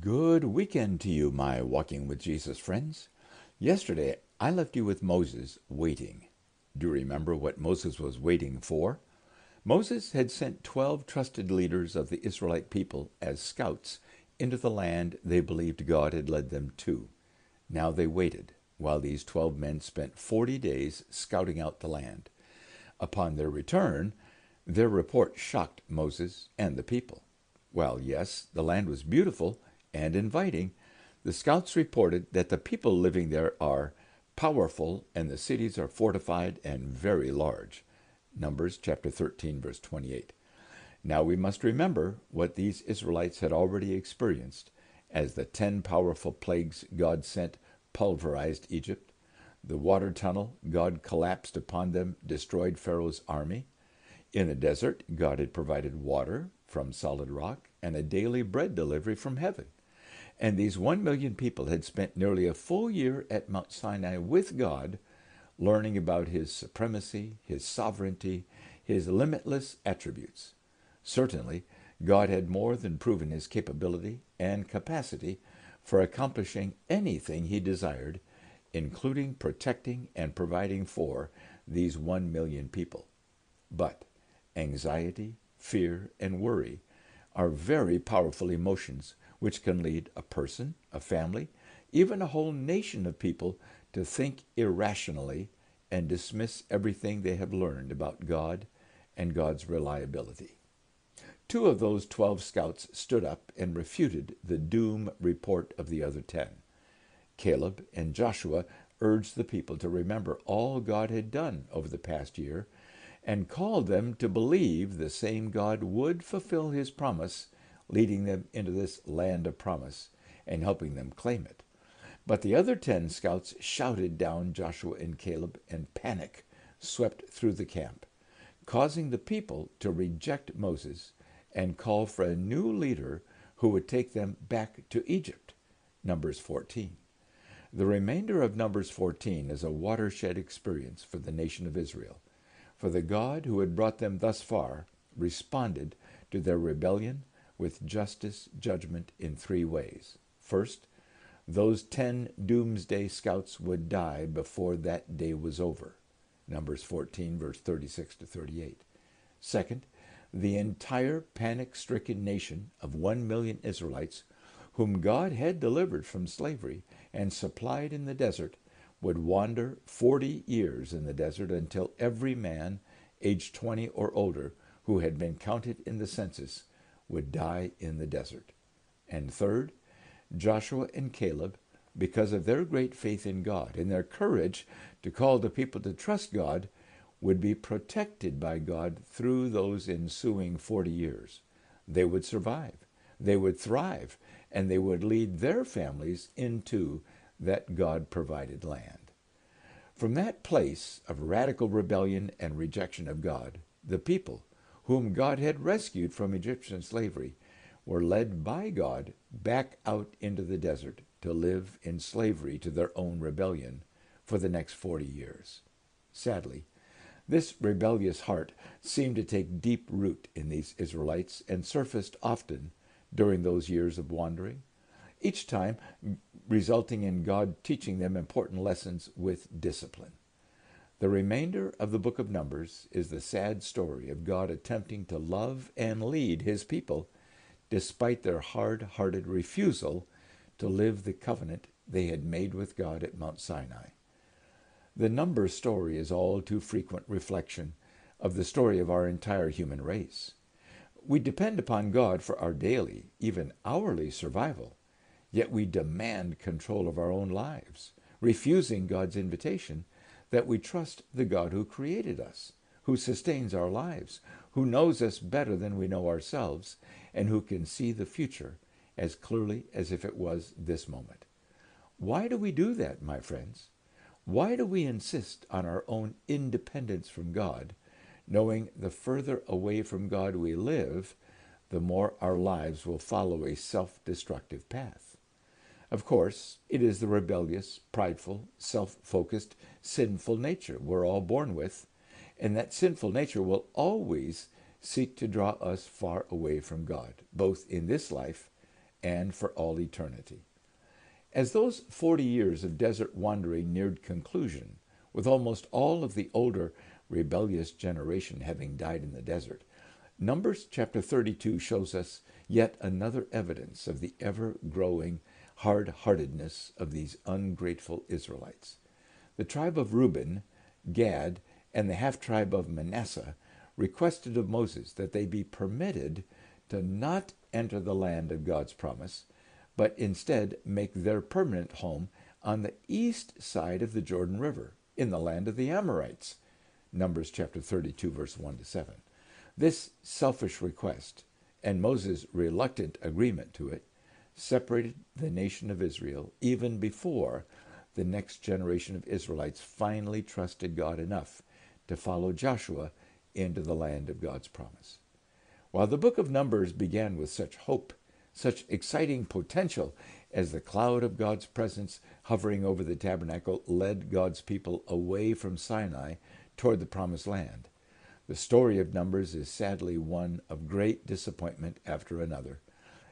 Good weekend to you, my Walking with Jesus friends. Yesterday, I left you with Moses waiting. Do you remember what Moses was waiting for? Moses had sent 12 trusted leaders of the Israelite people as scouts into the land they believed God had led them to. Now they waited, while these 12 men spent 40 days scouting out the land. Upon their return, their report shocked Moses and the people. While yes, the land was beautiful and inviting, the scouts reported that the people living there are powerful and the cities are fortified and very large. Numbers chapter 13, verse 28. Now we must remember what these Israelites had already experienced as the 10 powerful plagues God sent pulverized Egypt. The water tunnel God collapsed upon them destroyed Pharaoh's army. In the desert, God had provided water from solid rock and a daily bread delivery from heaven. And these 1 million people had spent nearly a full year at Mount Sinai with God, learning about his supremacy, his sovereignty, his limitless attributes. Certainly, God had more than proven his capability and capacity for accomplishing anything he desired, including protecting and providing for these 1 million people. But anxiety, fear, and worry are very powerful emotions which can lead a person, a family, even a whole nation of people to think irrationally and dismiss everything they have learned about God and God's reliability. 2 of those 12 scouts stood up and refuted the doom report of the other 10. Caleb and Joshua urged the people to remember all God had done over the past year and called them to believe the same God would fulfill his promise, leading them into this land of promise and helping them claim it. But the other 10 scouts shouted down Joshua and Caleb, and panic swept through the camp, causing the people to reject Moses and call for a new leader who would take them back to Egypt. Numbers 14. The remainder of Numbers 14 is a watershed experience for the nation of Israel, for the God who had brought them thus far responded to their rebellion with justice judgment in 3 ways. First, those 10 doomsday scouts would die before that day was over. Numbers 14, verse 36 to 38. Second, the entire panic-stricken nation of 1 million Israelites, whom God had delivered from slavery and supplied in the desert, would wander 40 years in the desert until every man aged 20 or older who had been counted in the census would die in the desert. And third, Joshua and Caleb, because of their great faith in God and their courage to call the people to trust God, would be protected by God through those ensuing 40 years. They would survive, they would thrive, and they would lead their families into that God-provided land. From that place of radical rebellion and rejection of God, the people, whom God had rescued from Egyptian slavery, were led by God back out into the desert to live in slavery to their own rebellion for the next 40 years. Sadly, this rebellious heart seemed to take deep root in these Israelites and surfaced often during those years of wandering, each time resulting in God teaching them important lessons with discipline. The remainder of the book of Numbers is the sad story of God attempting to love and lead his people despite their hard-hearted refusal to live the covenant they had made with God at Mount Sinai. The Numbers story is all too frequent reflection of the story of our entire human race. We depend upon God for our daily, even hourly survival, yet we demand control of our own lives, refusing God's invitation that we trust the God who created us, who sustains our lives, who knows us better than we know ourselves, and who can see the future as clearly as if it was this moment. Why do we do that, my friends? Why do we insist on our own independence from God, knowing the further away from God we live, the more our lives will follow a self-destructive path? Of course, it is the rebellious, prideful, self-focused, sinful nature we're all born with, and that sinful nature will always seek to draw us far away from God, both in this life and for all eternity. As those 40 years of desert wandering neared conclusion, with almost all of the older rebellious generation having died in the desert, Numbers chapter 32 shows us yet another evidence of the ever-growing hard-heartedness of these ungrateful Israelites. The tribe of Reuben, Gad, and the half-tribe of Manasseh requested of Moses that they be permitted to not enter the land of God's promise, but instead make their permanent home on the east side of the Jordan River, in the land of the Amorites. Numbers chapter 32, verse 1 to 7. This selfish request, and Moses' reluctant agreement to it, separated the nation of Israel even before the next generation of Israelites finally trusted God enough to follow Joshua into the land of God's promise. While the book of Numbers began with such hope, such exciting potential, as the cloud of God's presence hovering over the tabernacle led God's people away from Sinai toward the promised land, the story of Numbers is sadly one of great disappointment after another,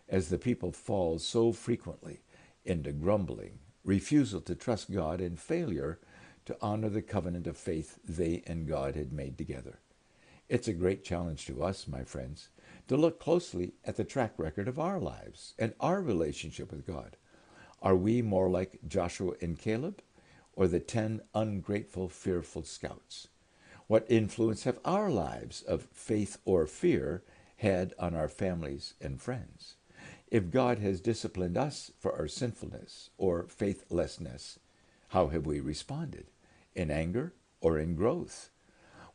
as the people fall so frequently into grumbling, refusal to trust God, and failure to honor the covenant of faith they and God had made together. It's a great challenge to us, my friends, to look closely at the track record of our lives and our relationship with God. Are we more like Joshua and Caleb, or the 10 ungrateful, fearful scouts? What influence have our lives of faith or fear had on our families and friends? If God has disciplined us for our sinfulness or faithlessness, how have we responded? In anger or in growth?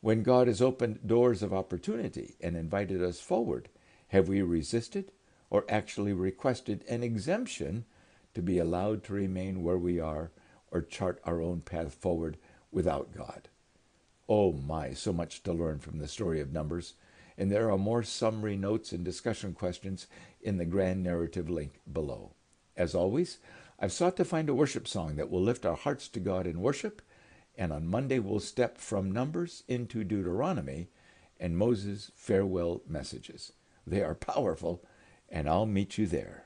When God has opened doors of opportunity and invited us forward, have we resisted or actually requested an exemption to be allowed to remain where we are or chart our own path forward without God? Oh my, so much to learn from the story of Numbers, and there are more summary notes and discussion questions in the grand narrative link below. As always, I've sought to find a worship song that will lift our hearts to God in worship, and on Monday we'll step from Numbers into Deuteronomy and Moses' farewell messages. They are powerful, and I'll meet you there.